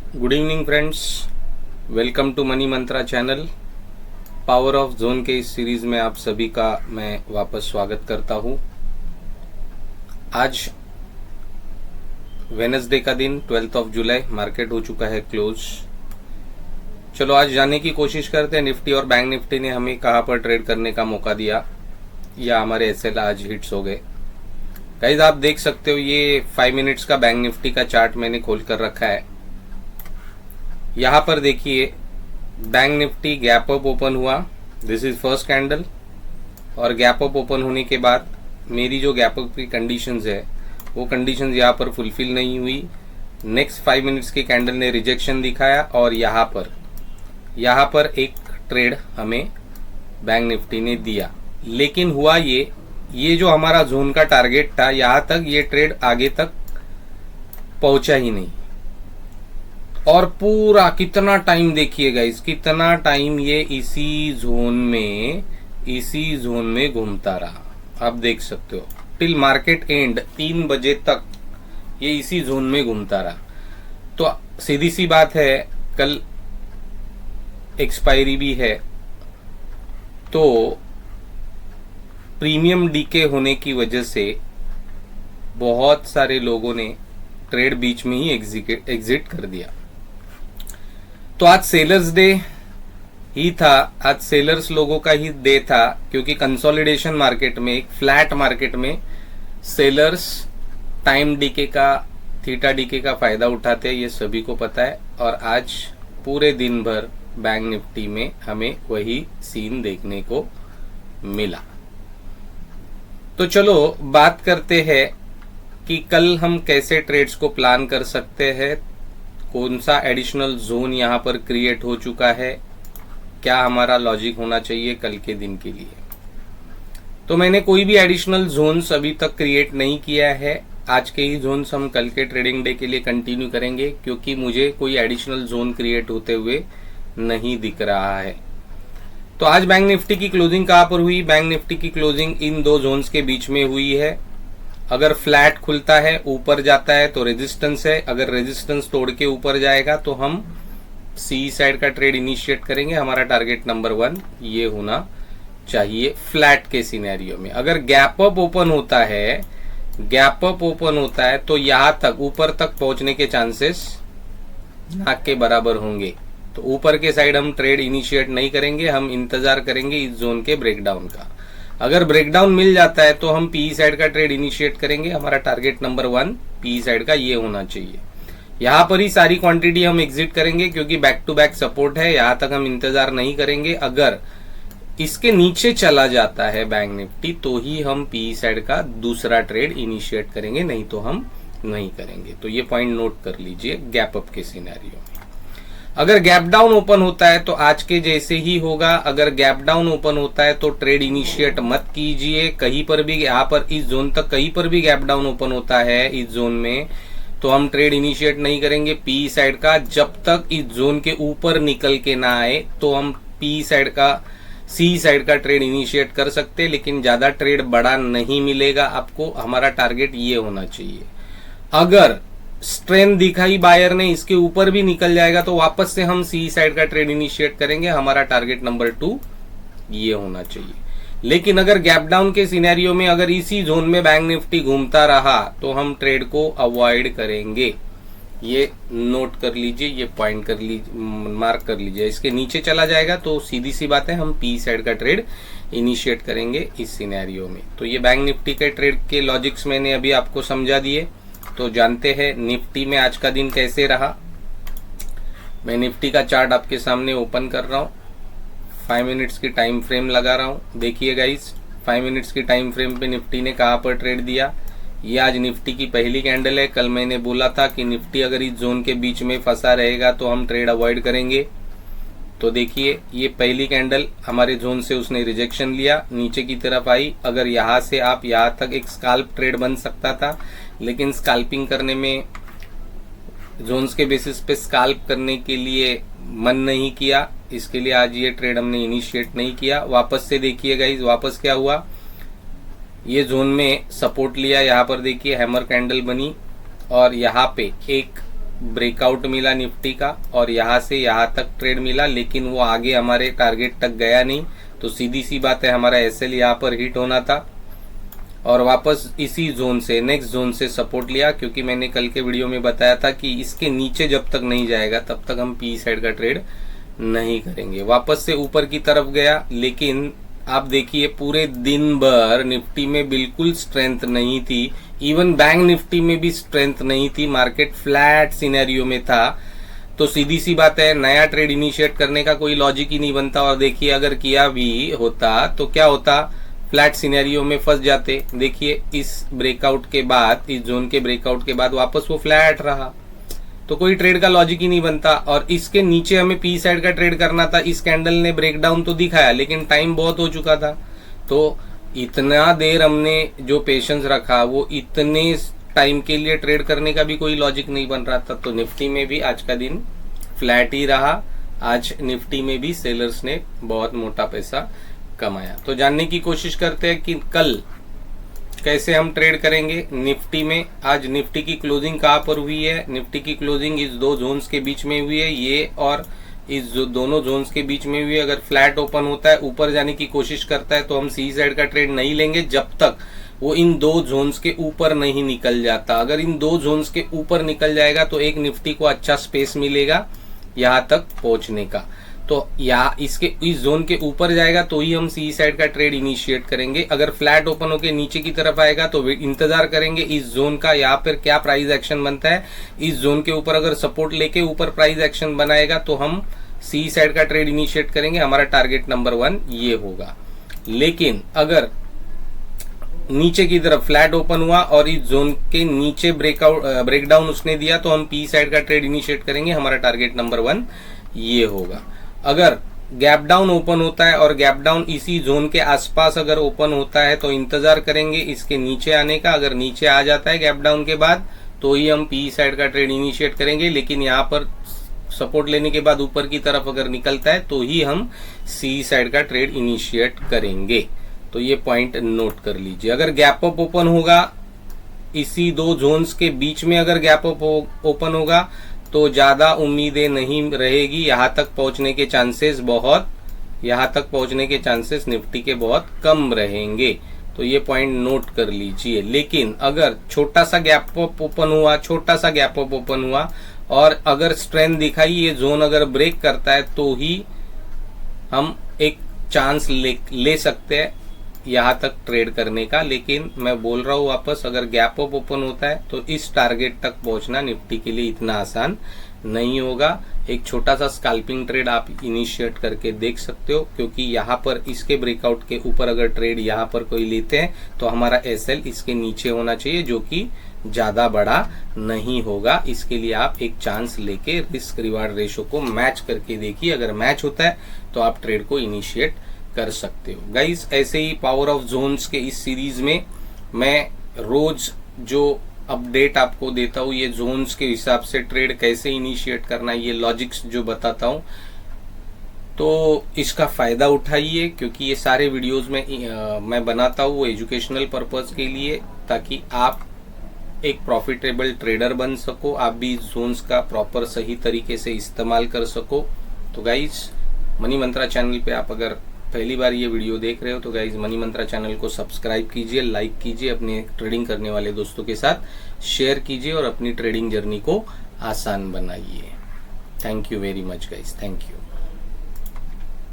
Good evening friends, welcome to Money Mantra channel. Power of zone के इस series में आप सभी का मैं वापस स्वागत करता हूं। आज वेडनेसडे का दिन 12 जुलाई, मार्केट हो चुका है क्लोज। चलो आज जानने की कोशिश करते हैं निफ्टी और बैंक निफ्टी ने हमें कहां पर ट्रेड करने का मौका दिया या हमारे एसएल आज हिट्स हो गए। गाइस आप देख सकते हो ये 5 मिनट्स का बैंक निफ्टी का चार्ट मैंने खोल कर रखा है। यहां पर देखिए bank Nifty gap up open हुआ, दिस इज फर्स्ट कैंडल, और गैप अप ओपन होने के बाद मेरी जो गैप अप की कंडीशंस है वो कंडीशंस यहां पर फुलफिल नहीं हुई। नेक्स्ट 5 मिनट्स के कैंडल ने रिजेक्शन दिखाया और यहां पर एक ट्रेड हमें बैंक निफ्टी ने दिया। लेकिन हुआ ये जो हमारा जोन का टारगेट था यहां तक ये ट्रेड आगे तक पहुंचा ही नहीं। और पूरा कितना टाइम देखिए गाइस, कितना टाइम ये इसी जोन में घूमता रहा। आप देख सकते हो टिल मार्केट एंड 3 बजे तक ये इसी जोन में घूमता रहा। तो सीधी सी बात है, कल एक्सपायरी भी है, तो प्रीमियम डीके होने की वजह से बहुत सारे लोगों ने ट्रेड बीच में ही एग्जिट कर दिया। तो आज सेलर्स डे ही था, आज सेलर्स लोगों का ही डे था, क्योंकि कंसोलिडेशन मार्केट में, एक फ्लैट मार्केट में सेलर्स टाइम डीके का, थीटा डीके का फायदा उठाते हैं, ये सभी को पता है। और आज पूरे दिन भर बैंक निफ्टी में हमें वही सीन देखने को मिला। तो चलो बात करते हैं कि कल हम कैसे ट्रेड्स को प्लान कर सकते हैं, कौन सा एडिशनल जोन यहां पर क्रिएट हो चुका है, क्या हमारा लॉजिक होना चाहिए कल के दिन के लिए। तो मैंने कोई भी एडिशनल जोन्स अभी तक क्रिएट नहीं किया है। आज के ही जोन्स हम कल के ट्रेडिंग डे के लिए कंटिन्यू करेंगे, क्योंकि मुझे कोई एडिशनल जोन क्रिएट होते हुए नहीं दिख रहा है। तो आज बैंक निफ्टी की क्लोजिंग कहां पर हुई? बैंक निफ्टी की क्लोजिंग इन दो जोन्स के बीच में हुई है। अगर फ्लैट खुलता है, ऊपर जाता है तो रेजिस्टेंस है, अगर रेजिस्टेंस तोड़ के ऊपर जाएगा तो हम सी साइड का ट्रेड इनिशिएट करेंगे। हमारा टारगेट नंबर 1 ये होना चाहिए फ्लैट के सिनेरियो में। अगर गैप अप ओपन होता है तो यहां तक, ऊपर तक पहुंचने के चांसेस ना के बराबर होंगे। तो ऊपर के साइड हम ट्रेड इनिशिएट नहीं करेंगे, हम इंतजार करेंगे इस जोन के ब्रेकडाउन का। अगर ब्रेकडाउन मिल जाता है तो हम पी साइड का ट्रेड इनिशिएट करेंगे। हमारा टारगेट नंबर 1 पी साइड का ये होना चाहिए। यहां पर ही सारी क्वांटिटी हम एग्जिट करेंगे, क्योंकि बैक टू बैक सपोर्ट है, यहां तक हम इंतजार नहीं करेंगे। अगर इसके नीचे चला जाता है बैंक निफ्टी तो ही हम पी साइड का दूसरा ट्रेड इनिशिएट करेंगे, नहीं तो हम नहीं करेंगे। तो ये पॉइंट नोट कर लीजिए गैप अप के सिनेरियो में। अगर गैप डाउन ओपन होता है तो आज के जैसे ही होगा। अगर गैप डाउन ओपन होता है तो ट्रेड इनिशिएट मत कीजिए कहीं पर भी। यहाँ पर इस जोन तक कहीं पर भी गैप डाउन ओपन होता है इस जोन में तो हम ट्रेड इनिशिएट नहीं करेंगे पी साइड का, जब तक इस जोन के ऊपर निकल के ना आए। तो हम पी साइड का, सी साइड का ट्रेड इनिशिएट कर सकते हैं, लेकिन ज्यादा ट्रेड बड़ा नहीं मिलेगा आपको। हमारा टारगेट ये होना चाहिए। अगर स्ट्रेंथ दिखाई बायर ने, इसके ऊपर भी निकल जाएगा तो वापस से हम सी साइड का ट्रेड इनिशिएट करेंगे। हमारा टारगेट नंबर 2 ये होना चाहिए। लेकिन अगर गैप डाउन के सिनेरियो में अगर इसी जोन में बैंक निफ्टी घूमता रहा तो हम ट्रेड को अवॉइड करेंगे। ये नोट कर लीजिए, ये पॉइंट कर लीजिए, मार्क कर लीजिए। इसके नीचे चला जाएगा तो सीधी सी बात है हम पी साइड का ट्रेड इनिशिएट करेंगे इस सिनेरियो में। तो ये बैंक निफ्टी के ट्रेड के लॉजिक्स मैंने अभी आपको समझा दिए। तो जानते हैं निफ्टी में आज का दिन कैसे रहा। मैं निफ्टी का चार्ट आपके सामने ओपन कर रहा हूं, 5 मिनट्स की टाइम फ्रेम लगा रहा हूं। देखिए गाइस 5 मिनट्स की टाइम फ्रेम पे निफ्टी ने कहां पर ट्रेड दिया। ये आज निफ्टी की पहली कैंडल है। कल मैंने बोला था कि निफ्टी अगर इस जोन के बीच में फंसा रहेगा तो हम ट्रेड अवॉइड करेंगे। तो देखिए ये पहली कैंडल हमारे जोन से उसने रिजेक्शन लिया, नीचे की तरफ आई। अगर यहां से आप यहां तक एक स्काल्प ट्रेड बन सकता था, लेकिन स्काल्पिंग करने में, जोन्स के बेसिस पे स्काल्प करने के लिए मन नहीं किया, इसके लिए आज ये ट्रेड हमने इनिशिएट नहीं किया। वापस से देखिए गाइस, वापस क्या हुआ, ये जोन में सपोर्ट लिया। यहाँ पर देखिए हैमर कैंडल बनी और यहाँ पे एक ब्रेकआउट मिला निफ्टी का और यहाँ से यहाँ तक ट्रेड मिला, लेकिन वो आगे हमारे टारगेट तक गया नहीं। तो सीधी सी बात है, हमारा एसएल यहाँ पर हिट होना था और वापस इसी जोन से, नेक्स्ट जोन से सपोर्ट लिया, क्योंकि मैंने कल के वीडियो में बताया था कि इसके नीचे जब तक नहीं जाएगा तब तक हम पी साइड का ट्रेड नहीं करेंगे। वापस से ऊपर की तरफ गया, लेकिन आप देखिए पूरे दिन भर निफ्टी में बिल्कुल स्ट्रेंथ नहीं थी, इवन बैंक निफ्टी में भी स्ट्रेंथ नहीं थी, मार्केट फ्लैट सिनेरियो में था। तो सीधी सी बात है, नया ट्रेड इनिशिएट करने का कोई लॉजिक ही नहीं बनता। और देखिए अगर किया भी होता तो क्या होता, फ्लैट सिनेरियो में फंस जाते। देखिए इस ब्रेकआउट के बाद, इस जोन के ब्रेकआउट के बाद वापस वो फ्लैट रहा, तो कोई ट्रेड का लॉजिक ही नहीं बनता। और इसके नीचे हमें पी साइड का ट्रेड करना था। इस कैंडल ने ब्रेकडाउन तो दिखाया, लेकिन टाइम बहुत हो चुका था। तो इतना देर हमने जो पेशेंस रखा, वो इतने टाइम के लिए ट्रेड करने का भी कोई लॉजिक नहीं बन रहा था। तो निफ्टी में भी आज का दिन फ्लैट ही रहा। आज निफ्टी में भी सेलर्स ने बहुत मोटा पैसा कमाया। तो जानने की कोशिश करते हैं कि कल कैसे हम ट्रेड करेंगे निफ्टी में। आज निफ्टी की क्लोजिंग कहां पर हुई है? निफ्टी की क्लोजिंग इस दो जोन्स के बीच में हुई है, ये और इस दोनों जोन्स के बीच में हुई है। अगर फ्लैट ओपन होता है, ऊपर जाने की कोशिश करता है, तो हम सी साइड का ट्रेड नहीं लेंगे जब तक वो इन दो जोन्स के ऊपर नहीं निकल जाता। अगर इन दो जोन्स के ऊपर निकल जाएगा तो एक निफ्टी को अच्छा स्पेस मिलेगा यहां तक पहुंचने का। तो या इसके इस जोन के ऊपर जाएगा तो ही हम सी साइड का ट्रेड इनिशिएट करेंगे। अगर फ्लैट ओपन होके नीचे की तरफ आएगा तो इंतजार करेंगे इस जोन का, यहाँ पर क्या प्राइस एक्शन बनता है। इस जोन के ऊपर अगर सपोर्ट लेके ऊपर प्राइस एक्शन बनाएगा तो हम सी साइड का ट्रेड इनिशिएट करेंगे। हमारा टारगेट नंबर 1 ये होगा। लेकिन अगर नीचे की तरफ फ्लैट ओपन हुआ और इस जोन के नीचे ब्रेकडाउन उसने दिया तो हम पी साइड का ट्रेड इनिशिएट करेंगे। हमारा टारगेट नंबर 1 ये होगा। अगर गैप डाउन ओपन होता है और गैप डाउन इसी जोन के आसपास अगर ओपन होता है तो इंतजार करेंगे इसके नीचे आने का। अगर नीचे आ जाता है गैप डाउन के बाद तो ही हम पी साइड का ट्रेड इनिशिएट करेंगे। लेकिन यहाँ पर सपोर्ट लेने के बाद ऊपर की तरफ अगर निकलता है तो ही हम सी साइड का ट्रेड इनिशिएट करेंगे। तो ये पॉइंट नोट कर लीजिए। अगर गैप अप ओपन होगा इसी दो जोन्स के बीच में, अगर गैप अप ओपन होगा तो ज्यादा उम्मीदें नहीं रहेगी। यहां तक पहुंचने के चांसेस निफ्टी के बहुत कम रहेंगे। तो ये पॉइंट नोट कर लीजिए। लेकिन अगर छोटा सा गैप अप ओपन हुआ और अगर स्ट्रेंथ दिखाई, ये जोन अगर ब्रेक करता है तो ही हम एक चांस ले सकते हैं यहां तक ट्रेड करने का। लेकिन मैं बोल रहा हूं वापस, अगर गैप अप ओपन होता है तो इस टारगेट तक पहुंचना निफ्टी के लिए इतना आसान नहीं होगा। एक छोटा सा स्कैल्पिंग ट्रेड आप इनिशिएट करके देख सकते हो, क्योंकि यहाँ पर इसके ब्रेकआउट के ऊपर अगर ट्रेड यहाँ पर कोई लेते हैं तो हमारा एसएल इसके नीचे होना चाहिए, जो कि ज्यादा बड़ा नहीं होगा। इसके लिए आप एक चांस लेके रिस्क रिवार्ड रेशो को मैच करके देखिए। अगर मैच होता है तो आप ट्रेड को इनिशिएट कर सकते हो। गाइस, ऐसे ही पावर ऑफ जोन्स के इस सीरीज में मैं रोज जो अपडेट आपको देता हूँ, ये जोन्स के हिसाब से ट्रेड कैसे इनिशिएट करना है, ये लॉजिक्स जो बताता हूँ, तो इसका फायदा उठाइए। क्योंकि ये सारे वीडियोस में मैं बनाता हूँ वो एजुकेशनल पर्पस के लिए, ताकि आप एक प्रॉफिटेबल ट्रेडर बन सको, आप भी जोन्स का प्रॉपर सही तरीके से इस्तेमाल कर सको। तो गाइज, मनी मंत्रा चैनल पे आप अगर पहली बार ये वीडियो देख रहे हो तो गाइज मनी मंत्रा चैनल को सब्सक्राइब कीजिए, लाइक कीजिए, अपने ट्रेडिंग करने वाले दोस्तों के साथ शेयर कीजिए और अपनी ट्रेडिंग जर्नी को आसान बनाइए। Thank you very much guys, thank you.